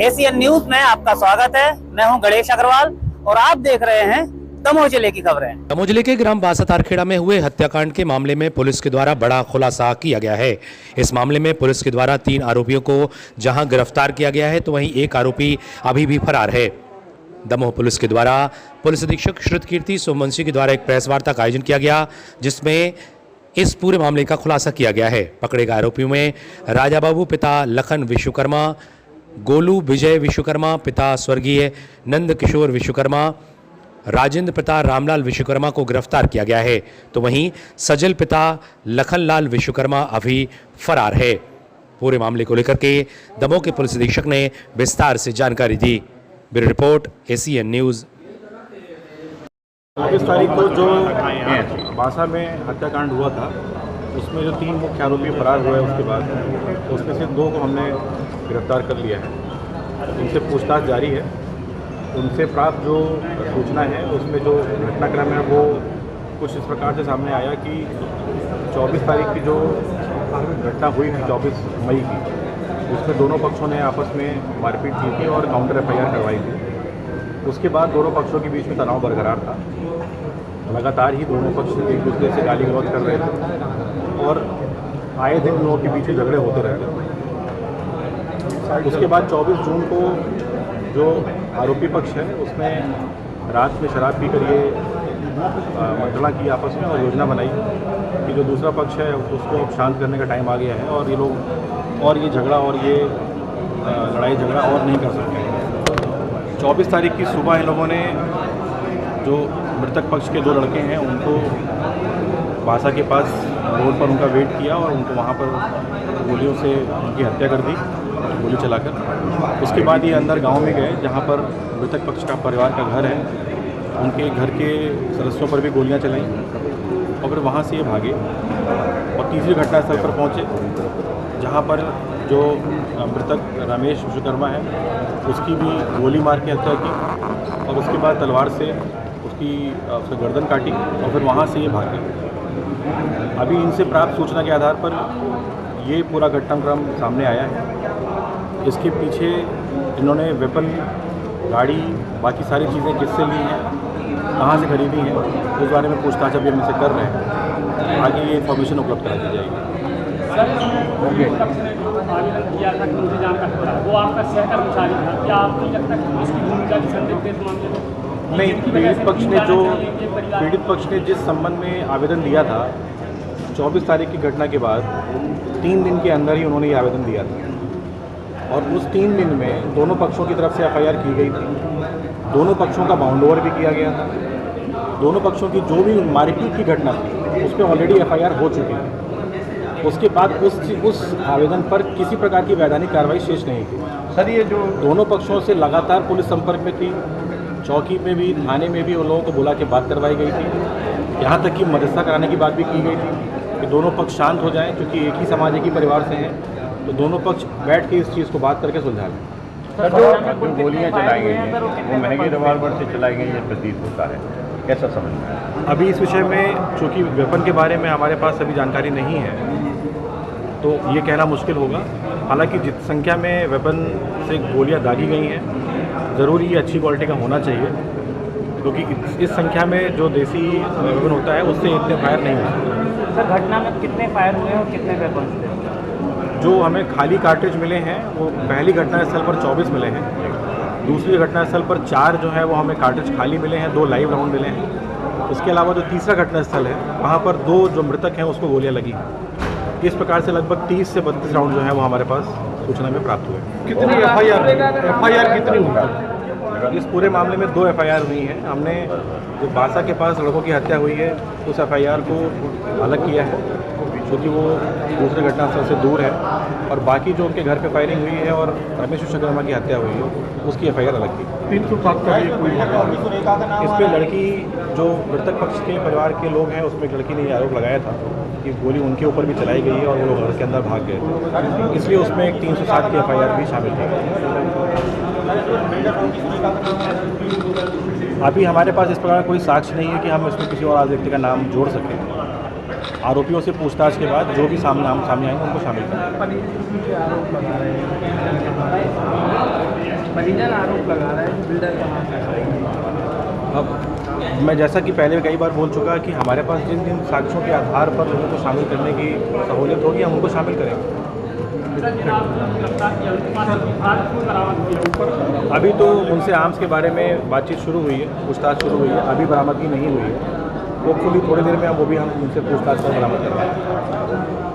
Asian news में आपका स्वागत है। मैं हूं गणेश अग्रवाल और आप देख रहे हैं दमोह जिले की खबरें। दमोह जिले के ग्राम बासा तारखेड़ा में हुए हत्याकांड के मामले में पुलिस के द्वारा बड़ा खुलासा किया गया है। इस मामले में पुलिस के द्वारा 3 आरोपियों को जहां गिरफ्तार किया गया है तो वहीं एक आरोपी अभी भी फरार है। दमोह पुलिस के द्वारा पुलिस अधीक्षक श्रुतकीर्ति सोमवंशी के द्वारा एक प्रेस वार्ता का आयोजन किया गया, जिसमें इस पूरे मामले का खुलासा किया गया है। पकड़े गए आरोपियों में राजा बाबू पिता लखन विश्वकर्मा, गोलू विजय विश्वकर्मा पिता स्वर्गीय नंद किशोर विश्वकर्मा, राजेंद्र पिता रामलाल विश्वकर्मा को गिरफ्तार किया गया है, तो वहीं सजल पिता लखनलाल विश्वकर्मा अभी फरार है। पूरे मामले को लेकर के दमोह के पुलिस अधीक्षक ने विस्तार से जानकारी दी। Bureau report, Asian news. 24 तारीख को जो बासा में हत्याकांड हुआ था उसमें जो 3 मुख्य आरोपी फरार हुए उसके बाद उसमें से 2 को हमने गिरफ्तार कर लिया है। उनसे पूछताछ जारी है। उनसे प्राप्त जो सूचना है उसमें जो घटनाक्रम है वो कुछ इस प्रकार से सामने आया कि 24 तारीख की जो घटना हुई थी 24 मई की, उसमें दोनों पक्षों ने आपस में मारपीट की थी और काउंटर FIR करवाई थी। उसके बाद दोनों पक्षों के बीच में तनाव बरकरार था। लगातार ही दोनों पक्ष एक दूसरे से गाली गलौज कर रहे थे और आए दिन लोगों के बीच में झगड़े होते रहे। उसके बाद 24 जून को जो आरोपी पक्ष है उसने रात में शराब पीकर ये मंत्रणा की आपस में और योजना बनाई कि जो दूसरा पक्ष है उसको अब शांत करने का टाइम आ गया है और ये लोग और ये झगड़ा और ये लड़ाई झगड़ा और नहीं कर सकते। 24 तारीख की सुबह इन लोगों ने जो मृतक पक्ष के 2 लड़के हैं उनको बासा के पास रोड पर उनका वेट किया और उनको वहाँ पर गोलियों से उनकी हत्या कर दी, गोली चलाकर। उसके बाद ये अंदर गांव में गए जहाँ पर मृतक पक्ष का परिवार का घर है, उनके घर के सदस्यों पर भी गोलियां चलाई और फिर वहाँ से ये भागे और तीसरी घटनास्थल पर पहुँचे जहाँ पर जो मृतक रमेश विश्वकर्मा है उसकी भी गोली मार के हत्या की और उसके बाद तलवार से उसकी गर्दन काटी और फिर वहाँ से ये भागे। अभी इनसे प्राप्त सूचना के आधार पर ये पूरा घटनाक्रम सामने आया है। इसके पीछे इन्होंने वेपन, गाड़ी, बाकी सारी चीज़ें किससे ली हैं, कहाँ से खरीदी हैं, उस बारे में पूछताछ अभी हम इनसे कर रहे हैं। आगे ये इन्फॉर्मेशन उपलब्ध करा दी जाएगी। किया था कि मुझे जानकर वो आपका सहकर्मचारी था, क्या आपको लगता है कि उसकी भूमिका भी संदिग्ध है इस मामले में? नहीं, पीड़ित पक्ष ने जिस संबंध में आवेदन दिया था 24 तारीख की घटना के बाद 3 दिन के अंदर ही उन्होंने ये आवेदन दिया था और उस 3 दिन में दोनों पक्षों की तरफ से FIR की गई थी। दोनों पक्षों का बाउंड ओवर भी किया गया था। दोनों पक्षों की जो भी मारपीट की घटना थी उस पर ऑलरेडी FIR हो चुकी थी। उसके बाद उस आवेदन पर किसी प्रकार की वैधानिक कार्रवाई शेष नहीं थी। सर, ये जो दोनों पक्षों से लगातार पुलिस संपर्क में थी, चौकी में भी, थाने में भी उन लोगों को बुला के बात करवाई गई थी। यहाँ तक कि मध्यस्थता कराने की बात भी की गई थी कि दोनों पक्ष शांत हो जाएं, क्योंकि एक ही समाज एक ही परिवार से हैं, तो दोनों पक्ष बैठ के इस चीज़ को बात करके सुलझा लें। सर, जो गोलियाँ चलाई गई हैं वो महंगे रिवॉल्वर से चलाई गई ये प्रतीत होता है, कैसा समझना है? अभी इस विषय में चूँकि वेपन के बारे में हमारे पास अभी जानकारी नहीं है तो ये कहना मुश्किल होगा। हालांकि जित संख्या में वेपन से गोलियां दागी गई हैं, ज़रूर ये अच्छी क्वालिटी का होना चाहिए, क्योंकि इस संख्या में जो देसी वेपन होता है उससे इतने फायर नहीं होते। सर, घटना में कितने फायर हुए और कितने वेपन थे? जो हमें खाली कार्ट्रिज मिले हैं वो पहली घटनास्थल पर 24 मिले हैं। दूसरी घटनास्थल पर 4 जो है वो हमें कार्ट्रिज खाली मिले हैं, 2 लाइव राउंड मिले हैं। इसके अलावा जो तीसरा घटनास्थल है वहाँ पर 2 जो मृतक हैं उसको गोलियाँ लगी। इस प्रकार से लगभग 30 से 32 राउंड जो है वो हमारे पास सूचना में प्राप्त हुए। कितनी FIR कितनी हुई? इस पूरे मामले में 2 FIR हुई हैं। हमने जो बासा के पास लड़कों की हत्या हुई है उस FIR को अलग किया है, क्योंकि वो दूसरे घटनास्थल से दूर है, और बाकी जो उनके घर पे फायरिंग हुई है और रमेश विश्वकर्मा की हत्या हुई है उसकी FIR अलग की। 307 का भी कोई इस पर लड़की जो मृतक पक्ष के परिवार के लोग हैं उसमें एक लड़की ने ये आरोप लगाया था कि गोली उनके ऊपर भी चलाई गई है और वो लोग घर के अंदर भाग गए, इसलिए उसमें एक 307 की FIR भी शामिल थी। अभी हमारे पास इस प्रकार कोई साक्ष्य नहीं है कि हम इसमें किसी और व्यक्ति का नाम जोड़ सकें। आरोपियों से पूछताछ के बाद जो भी सामने आएंगे उनको शामिल करेंगे। परिजन आरोप लगा रहा है बिल्डर कहाँ से। अब मैं जैसा कि पहले कई बार बोल चुका कि हमारे पास जिन जिन साक्ष्यों के आधार पर लोगों को शामिल करने की सहूलियत होगी हम उनको शामिल करेंगे। अभी तो उनसे आर्म्स के बारे में बातचीत शुरू हुई है, पूछताछ शुरू हुई है, अभी बरामदगी नहीं हुई है। होपफुली थोड़ी देर में वो भी हम उनसे पूछताछ कर बरामद करवाएंगे।